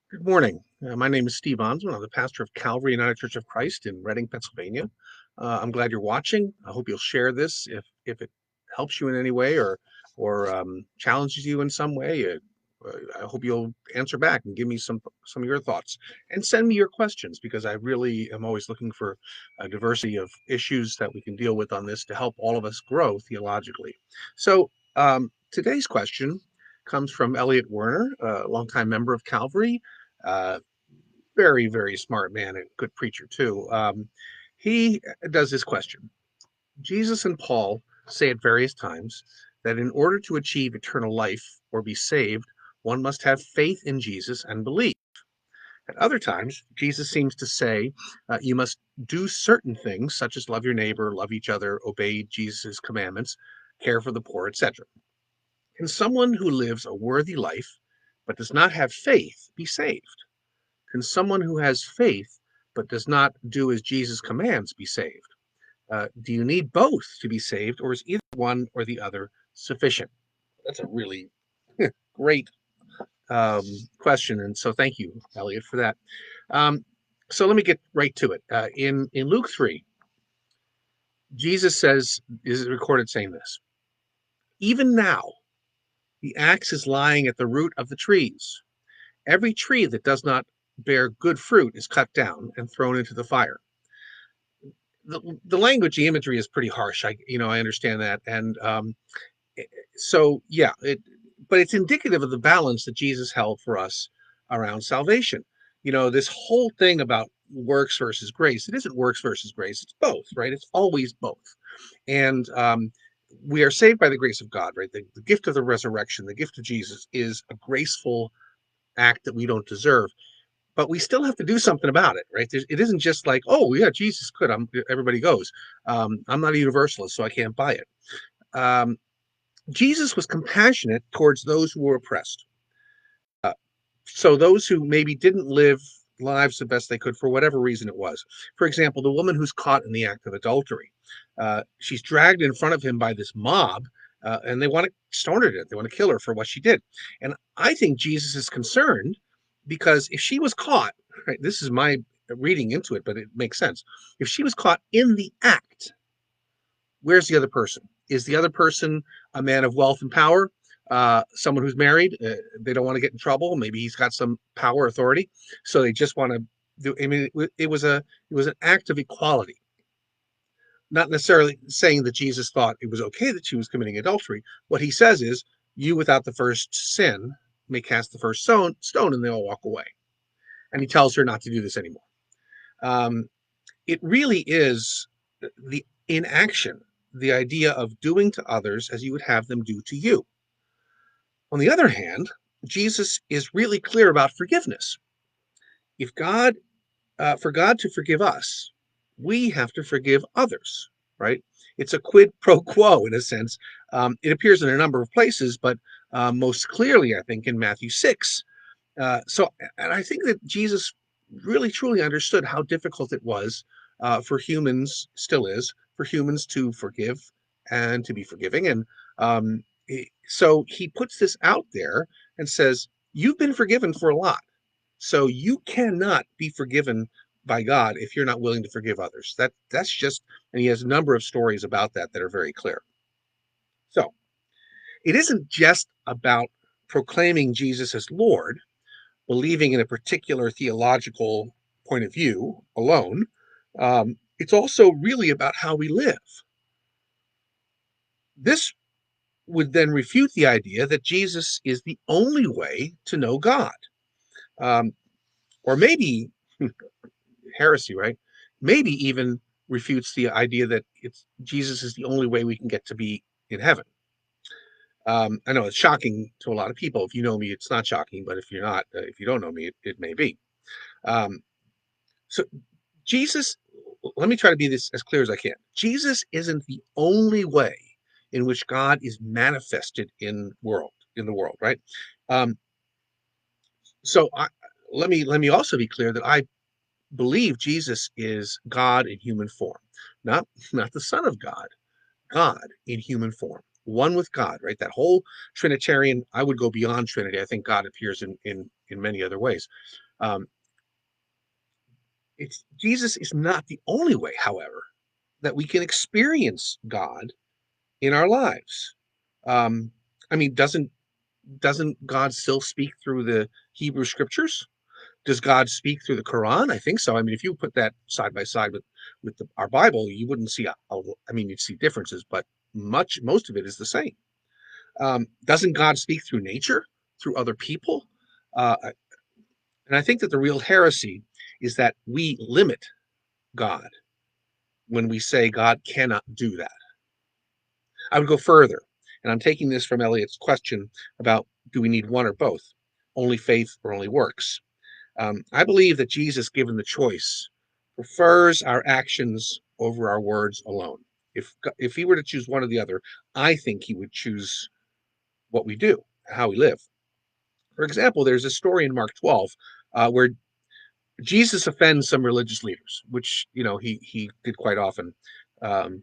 Good morning. My name is Steve Onsman. I'm the pastor of Calvary United Church of Christ in Reading, Pennsylvania. I'm glad you're watching. I hope you'll share this if it helps you in any way or challenges you in some way. I hope you'll answer back and give me some of your thoughts and send me your questions because I really am always looking for a diversity of issues that we can deal with on this to help all of us grow theologically. Today's question comes from Elliot Werner, a longtime member of Calvary. Uh, Very, very smart man and good preacher too. He does this question. Jesus and Paul say at various times that in order to achieve eternal life or be saved, one must have faith in Jesus and believe. At other times, Jesus seems to say you must do certain things, such as love your neighbor, love each other, obey Jesus' commandments, care for the poor, etc. Can someone who lives a worthy life but does not have faith be saved? Can someone who has faith but does not do as Jesus commands be saved? Do you need both to be saved, or is either one or the other sufficient? That's a really great um, question, and so thank you, Elliot, for that. Um, so let me get right to it. In Luke 3, Jesus says, is recorded saying this: Even now, the axe is lying at the root of the trees. Every tree that does not bear good fruit is cut down and thrown into the fire. The language, the imagery is pretty harsh. I understand that, and so yeah, but it's indicative of the balance that Jesus held for us around salvation. This whole thing about works versus grace, it isn't works versus grace, it's both, right? It's always both. And we are saved by the grace of God, right? The gift of the resurrection, the gift of Jesus is a graceful act that we don't deserve, but we still have to do something about it, right? It isn't just like, oh yeah, Jesus could, everybody goes. I'm not a universalist, so I can't buy it. um, Jesus was compassionate towards those who were oppressed. Uh, so those who maybe didn't live lives the best they could for whatever reason it was. For example, the woman who's caught in the act of adultery, she's dragged in front of him by this mob, and they want to stone her to death. They want to kill her for what she did. And I think Jesus is concerned because if she was caught, right, this is my reading into it, but it makes sense. If she was caught in the act, where's the other person? Is the other person a man of wealth and power? Someone who's married, they don't want to get in trouble. Maybe he's got some power, authority, so they just want to do. I mean, it was an act of equality, not necessarily saying that Jesus thought it was okay that she was committing adultery. What he says is, "You without the first sin may cast the first stone," and they all walk away. And he tells her not to do this anymore. Um, it really is the inaction, the idea of doing to others as you would have them do to you. On the other hand, Jesus is really clear about forgiveness. If God, for God to forgive us, we have to forgive others, right? It's a quid pro quo in a sense. It appears in a number of places, but most clearly, I think, in Matthew 6. And I think that Jesus really truly understood how difficult it was for humans, still is, for humans to forgive and to be forgiving. And so he puts this out there and says, "You've been forgiven for a lot. So you cannot be forgiven by God if you're not willing to forgive others." That's just, and he has a number of stories about that are very clear. So it isn't just about proclaiming Jesus as Lord, believing in a particular theological point of view alone. It's also really about how we live. This would then refute the idea that Jesus is the only way to know God. Um, or maybe heresy, right? Maybe even refutes the idea that it's Jesus is the only way we can get to be in heaven. I know it's shocking to a lot of people. If you know me, it's not shocking, but if you're not, if you don't know me, it may be. Um, so Jesus, let me try to be this as clear as I can. Jesus isn't the only way in which God is manifested in the world, right? Um, so let me also be clear that I believe Jesus is God in human form, not the Son of God, God in human form. one with God, right? That whole Trinitarian, I would go beyond Trinity. I think God appears in many other ways. Um, it's Jesus is not the only way, however, that we can experience God in our lives. Um, I mean, doesn't God still speak through the Hebrew scriptures? Does God speak through the Quran? I think so. I mean, if you put that side by side with our Bible, you wouldn't see I mean, you'd see differences, but most of it is the same. Doesn't God speak through nature, through other people? Uh, and I think that the real heresy is that we limit God when we say God cannot do that. I would go further, and I'm taking this from Eliot's question about do we need one or both, only faith or only works. I believe that Jesus, given the choice, prefers our actions over our words alone. If he were to choose one or the other, I think he would choose what we do, how we live. For example, there's a story in Mark 12 where Jesus offends some religious leaders, which he did quite often. Um,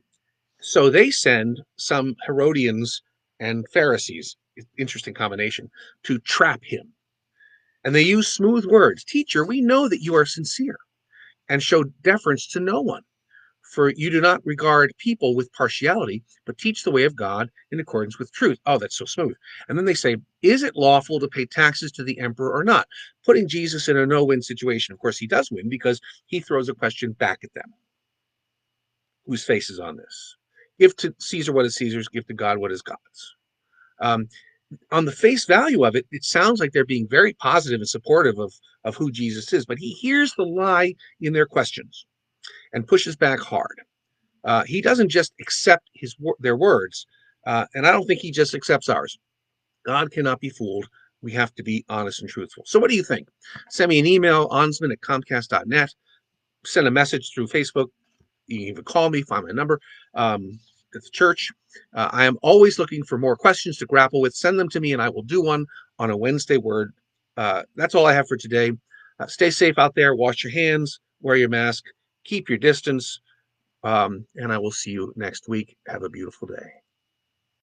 so they send some Herodians and Pharisees, interesting combination, to trap him. And they use smooth words. Teacher, we know that you are sincere and show deference to no one. For you do not regard people with partiality, but teach the way of God in accordance with truth. Oh, that's so smooth. And then they say, is it lawful to pay taxes to the emperor or not? Putting Jesus in a no-win situation. Of course, he does win because he throws a question back at them. Whose face is on this? Give to Caesar what is Caesar's, give to God what is God's. Um, on the face value of it, it sounds like they're being very positive and supportive of who Jesus is, but he hears the lie in their questions and pushes back hard. He doesn't just accept their words, and I don't think he just accepts ours. God cannot be fooled. We have to be honest and truthful. So what do you think? Send me an email, onsman@comcast.net. Send a message through Facebook. You can even call me, find my number at the church. I am always looking for more questions to grapple with. Send them to me, and I will do one on a Wednesday word. That's all I have for today. Stay safe out there. Wash your hands. Wear your mask. Keep your distance. And I will see you next week. Have a beautiful day.